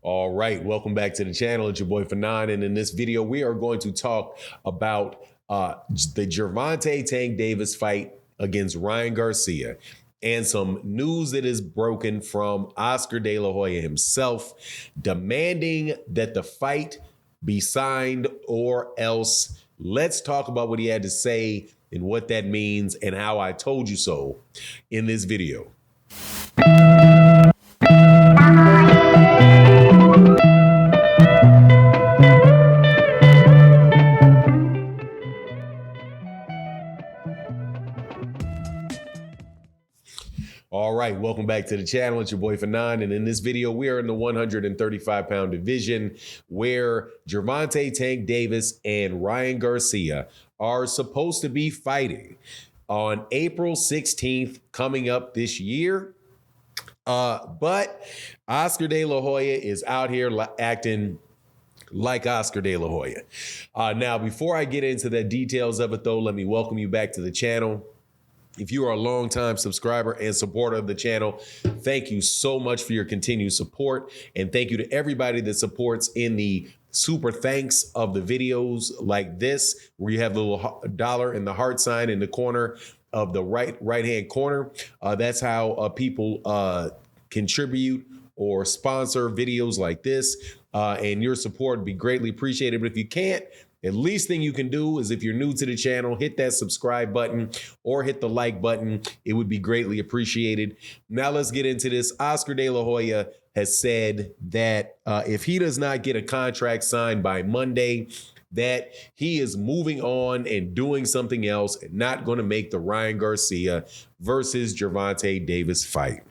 All right, welcome back to the channel. It's your boy Fanon, and in this video, we are going to talk about the Gervonta Tank Davis fight against Ryan Garcia and some news that is broken from Oscar De La Hoya himself, demanding that the fight be signed or else. Let's talk about what he had to say and what that means and how I told you so in this video. All right, welcome back to the channel. It's your boy Fanon, and in this video, we are in the 135-pound division where Gervonta Tank Davis and Ryan Garcia are supposed to be fighting on April 16th coming up this year. But Oscar De La Hoya is out here acting like Oscar De La Hoya. Now, before I get into the details of it, though, let me welcome you back to the channel. If you are a longtime subscriber and supporter of the channel, thank you so much for your continued support. And thank you to everybody that supports in the super thanks of the videos like this, where you have the little dollar and the heart sign in the corner of the right-hand corner. That's how people contribute or sponsor videos like this. And your support would be greatly appreciated. But if you can't, at least thing you can do is, if you're new to the channel, hit that subscribe button or hit the like button. It would be greatly appreciated. Now let's get into this. Oscar De La Hoya has said that if he does not get a contract signed by Monday, that he is moving on and doing something else and not going to make the Ryan Garcia versus Gervonta Davis fight.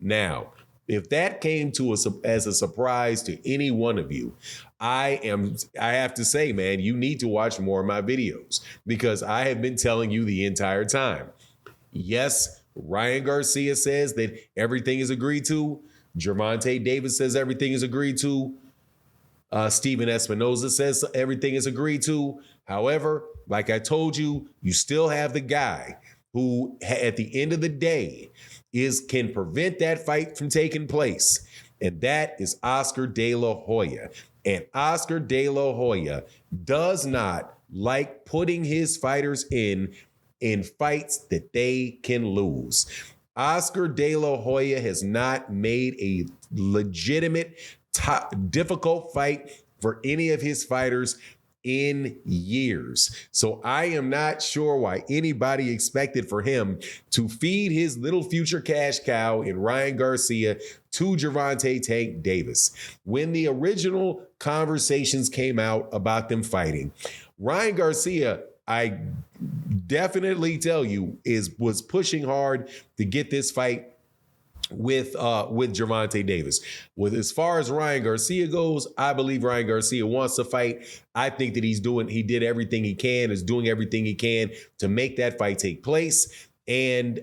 Now, if that came to us as a surprise to any one of you, I have to say, man, you need to watch more of my videos, because I have been telling you the entire time. Yes, Ryan Garcia says that everything is agreed to. Gervonta Davis says everything is agreed to. Steven Espinoza says everything is agreed to. However, like I told you, you still have the guy who, at the end of the day, can prevent that fight from taking place. And that is Oscar De La Hoya. And Oscar De La Hoya does not like putting his fighters in fights that they can lose. Oscar De La Hoya has not made a legitimate, difficult fight for any of his fighters in years. So I am not sure why anybody expected for him to feed his little future cash cow in Ryan Garcia to Gervonta Tank Davis. When the original conversations came out about them fighting, Ryan Garcia, I definitely tell you, was pushing hard to get this fight with Gervonta Davis. As far as Ryan Garcia goes, I believe Ryan Garcia wants to fight. I think that he did everything he can, is doing everything he can to make that fight take place. And,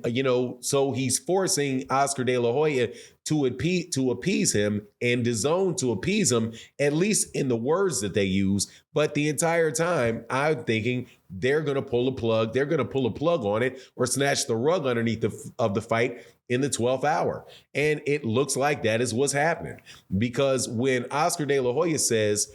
so he's forcing Oscar De La Hoya to appease him, and DAZN to appease him, at least in the words that they use. But the entire time, I'm thinking they're going to pull a plug. They're going to pull a plug on it or snatch the rug underneath of the fight in the 12th hour. And it looks like that is what's happening, because when Oscar De La Hoya says,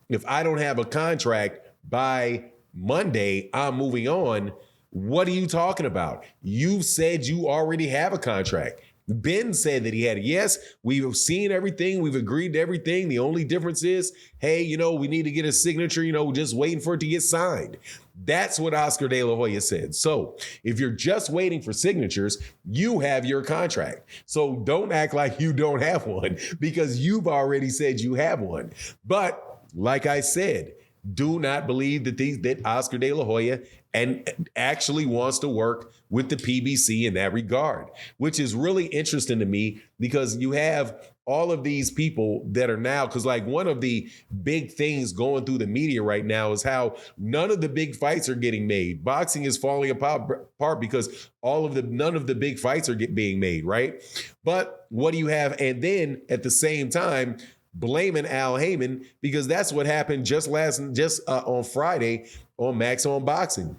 if I don't have a contract by Monday, I'm moving on. What are you talking about? You said you already have a contract. Ben said that he had it. Yes, we've seen everything. We've agreed to everything. The only difference is, hey, we need to get a signature, just waiting for it to get signed. That's what Oscar De La Hoya said. So if you're just waiting for signatures, you have your contract. So don't act like you don't have one, because you've already said you have one. But like I said, do not believe that Oscar De La Hoya and actually wants to work with the PBC in that regard, which is really interesting to me, because you have all of these people that are now, because like one of the big things going through the media right now is how none of the big fights are getting made. Boxing is falling apart because none of the big fights are being made, right? But what do you have? And then at the same time, blaming Al Heyman, because that's what happened just on Friday on Max on Boxing,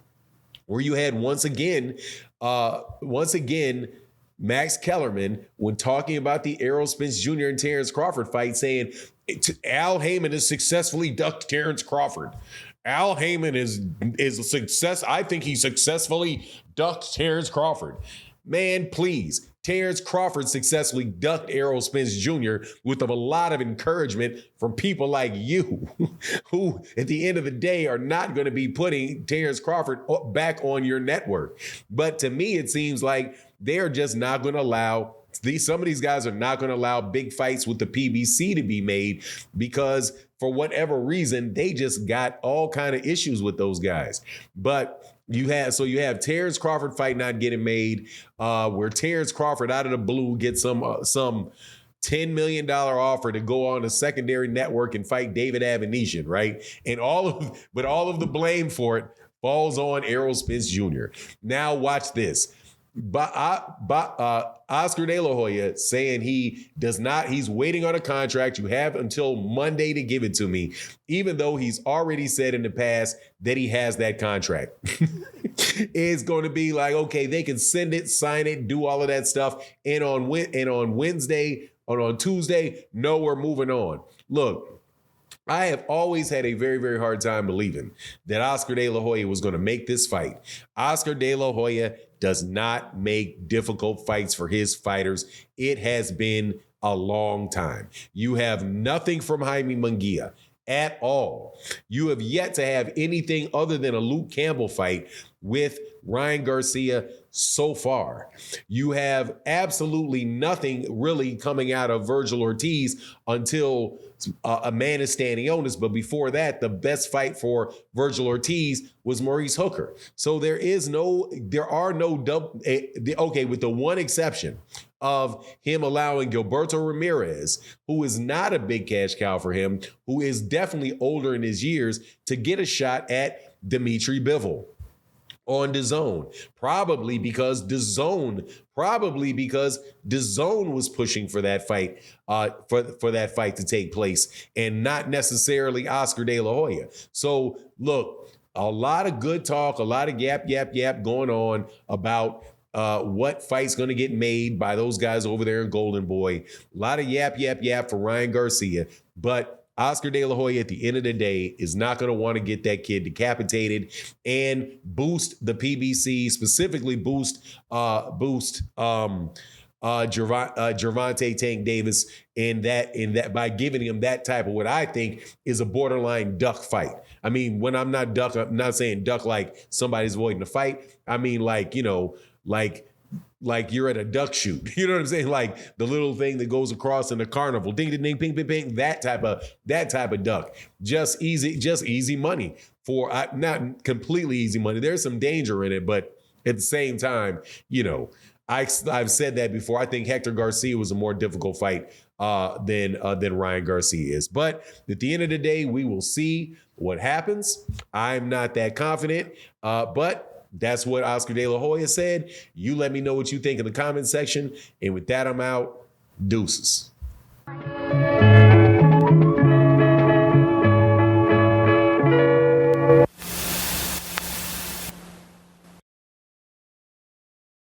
where you had once again Max Kellerman, when talking about the Errol Spence Jr. and Terrence Crawford fight, saying Al Heyman has successfully ducked Terrence Crawford. Al Heyman is a success. I think he successfully ducked Terrence Crawford. Man, please. Terrence Crawford successfully ducked Errol Spence Jr. with a lot of encouragement from people like you, who at the end of the day are not going to be putting Terrence Crawford back on your network. But to me, it seems like they're just not going to allow some of these guys are not going to allow big fights with the PBC to be made because for whatever reason, they just got all kind of issues with those guys. But you have Terrence Crawford fight not getting made, where Terrence Crawford out of the blue gets some $10 million offer to go on a secondary network and fight David Avanesyan, right? And all of the blame for it falls on Errol Spence Jr. Now watch this. Oscar De La Hoya saying he's waiting on a contract. You have until Monday to give it to me, even though he's already said in the past that he has that contract. It's going to be like, okay, they can send it, sign it, do all of that stuff. And on Wednesday or on Tuesday, no, we're moving on. Look, I have always had a very, very hard time believing that Oscar De La Hoya was going to make this fight. Oscar De La Hoya does not make difficult fights for his fighters. It has been a long time. You have nothing from Jaime Munguia at all. You have yet to have anything other than a Luke Campbell fight with Ryan Garcia so far. You have absolutely nothing really coming out of Virgil Ortiz until Amanda Stanionis. But before that, the best fight for Virgil Ortiz was Maurice Hooker. So with the one exception of him allowing Gilberto Ramirez, who is not a big cash cow for him, who is definitely older in his years, to get a shot at Dimitri Bivol on DAZN, probably because DAZN was pushing for that fight, for that fight to take place, and not necessarily Oscar De La Hoya. So look, a lot of good talk, a lot of yap going on about what fight's going to get made by those guys over there in Golden Boy. A lot of yap for Ryan Garcia, but Oscar De La Hoya at the end of the day is not going to want to get that kid decapitated and boost the PBC, specifically boost Gervonta Tank Davis in that by giving him that type of what I think is a borderline duck fight. I mean, when I'm not duck, I'm not saying duck like somebody's avoiding the fight. I mean, like you're at a duck shoot. You know what I'm saying? Like the little thing that goes across in the carnival. Ding, ding, ding, ping, ping, ping. That type of duck. Just easy money for, not completely easy money. There's some danger in it, but at the same time, I've said that before. I think Hector Garcia was a more difficult fight than Ryan Garcia is. But at the end of the day, we will see what happens. I'm not that confident, but that's what Oscar De La Hoya said. You let me know what you think in the comment section. And with that, I'm out. Deuces.